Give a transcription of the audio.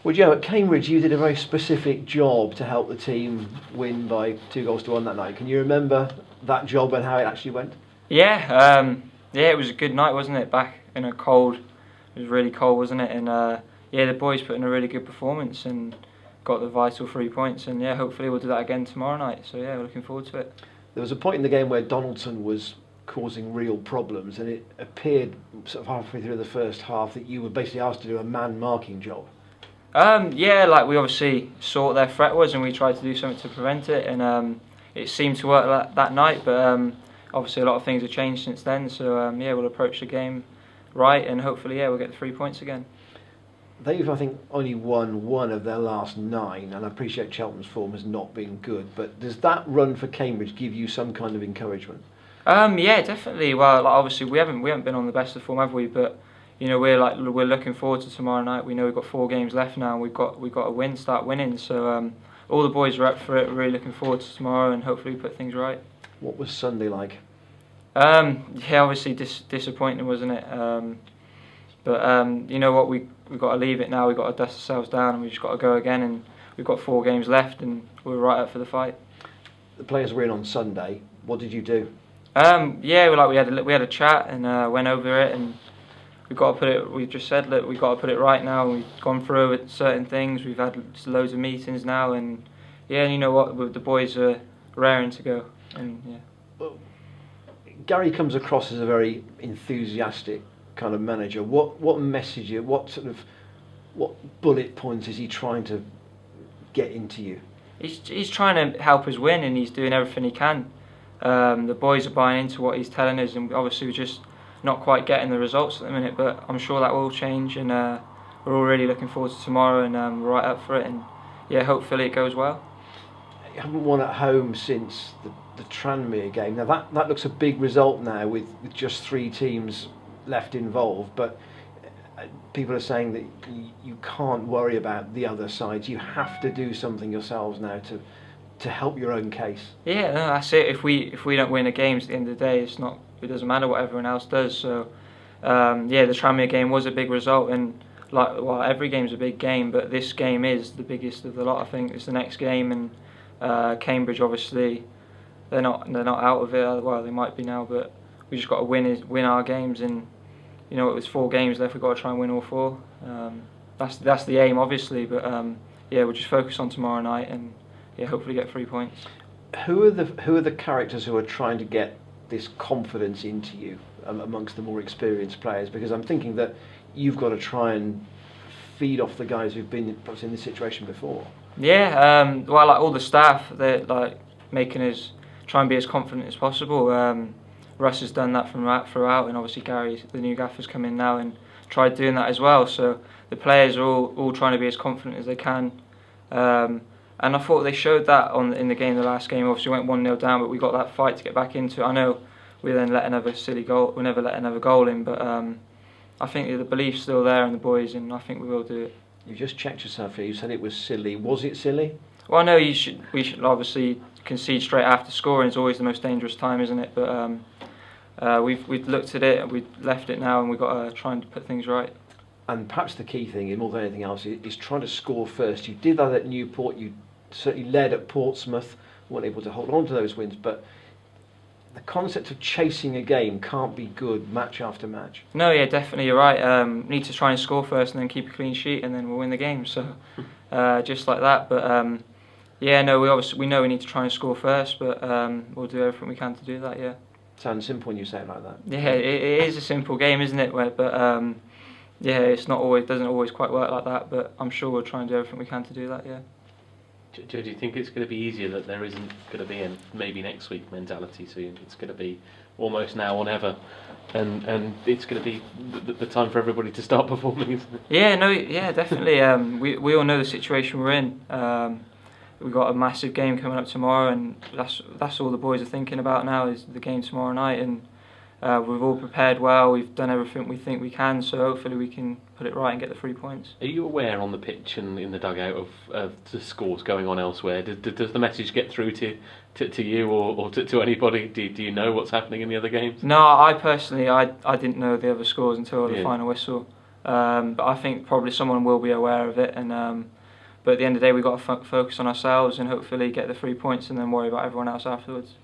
Well, Joe, at Cambridge you did a very specific job to help the team win by 2-1 that night. Can you remember that job and how it actually went? Yeah, it was a good night, wasn't it? Back in a cold, it was really cold, wasn't it? And yeah, the boys put in a really good performance and got the vital 3 points. And yeah, hopefully we'll do that again tomorrow night. So yeah, we're looking forward to it. There was a point in the game where Donaldson was causing real problems, and it appeared sort of halfway through the first half that you were basically asked to do a man marking job. Yeah, like we obviously saw what their threat was and we tried to do something to prevent it, and it seemed to work that night, but obviously a lot of things have changed since then, so yeah, we'll approach the game right and hopefully yeah, we'll get the 3 points again. They've, I think, only won 1 of their last 9, and I appreciate Cheltenham's form has not been good, but does that run for Cambridge give you some kind of encouragement? Yeah, definitely. Well, like, obviously we haven't been on the best of form, have we? But you know, we're looking forward to tomorrow night. We know we've got 4 games left now. And we've got to start winning. So all the boys are up for it. We're really looking forward to tomorrow and hopefully put things right. What was Sunday like? Yeah, obviously disappointing, wasn't it? But you know what, we've got to leave it now. We've got to dust ourselves down and we've just got to go again. And we've got 4 games left and we're right up for the fight. The players were in on Sunday. What did you do? Yeah, we had a chat and went over it, and we've got to put it. We've just said that we've got to put it right now. We've gone through it, certain things. We've had loads of meetings now, and yeah, and you know what, the boys are raring to go. And yeah. Well, Gary comes across as a very enthusiastic kind of manager. What message? What bullet points is he trying to get into you? He's trying to help us win, and he's doing everything he can. The boys are buying into what he's telling us, and obviously we're just not quite getting the results at the minute, but I'm sure that will change, and we're all really looking forward to tomorrow, and we're right up for it, and yeah, hopefully it goes well. You haven't won at home since the Tranmere game. Now that looks a big result now with just 3 teams left involved, but people are saying that you can't worry about the other sides. You have to do something yourselves now to help your own case. Yeah, no, that's it. If we don't win the games at the end of the day, it doesn't matter what everyone else does. So yeah, the Tranmere game was a big result, and every game's a big game, but this game is the biggest of the lot. I think it's the next game, and Cambridge obviously they're not out of it. Well, they might be now, but we just got to win our games, and you know, it was 4 games left. We've got to try and win all 4. That's the aim, obviously, but yeah, we'll just focus on tomorrow night and yeah, hopefully get 3 points. Who are the characters who are trying to get this confidence into you amongst the more experienced players? Because I'm thinking that you've got to try and feed off the guys who've been perhaps in this situation before. Yeah, well, like all the staff, they're like making us try and be as confident as possible. Russ has done that throughout, and obviously Gary, the new gaffer's come in now and tried doing that as well. So the players are all trying to be as confident as they can. And I thought they showed that in the game, the last game. Obviously we went 1-0 down, but we got that fight to get back into it. I know we then let another silly goal. We never let another goal in, but I think the belief's still there in the boys, and I think we will do it. You just checked yourself here. You said it was silly. Was it silly? Well, no. We should obviously concede straight after scoring. It's always the most dangerous time, isn't it? But we've looked at it and we've left it now, and we've got to try and put things right. And perhaps the key thing, more than anything else, is trying to score first. You did that at Newport. You certainly led at Portsmouth. Weren't able to hold on to those wins, but the concept of chasing a game can't be good match after match. No, yeah, definitely, you're right. Need to try and score first, and then keep a clean sheet, and then we'll win the game. So, just like that. But yeah, no, we know we need to try and score first, but we'll do everything we can to do that. Yeah. Sounds simple when you say it like that. Yeah, it is a simple game, isn't it? But yeah, doesn't always quite work like that. But I'm sure we'll try and do everything we can to do that. Yeah. Joe, do you think it's going to be easier that there isn't going to be a maybe next week mentality? So it's going to be almost now or never, and it's going to be the time for everybody to start performing, isn't it? Yeah, no, yeah, definitely. We all know the situation we're in. We've got a massive game coming up tomorrow, and that's all the boys are thinking about now is the game tomorrow night. And we've all prepared well. We've done everything we think we can, so hopefully we can put it right and get the 3 points. Are you aware on the pitch and in the dugout of the scores going on elsewhere? Does the message get through to you or to anybody? Do you know what's happening in the other games? No, I personally, I didn't know the other scores until the final whistle. But I think probably someone will be aware of it. And but at the end of the day, we've got to focus on ourselves and hopefully get the 3 points and then worry about everyone else afterwards.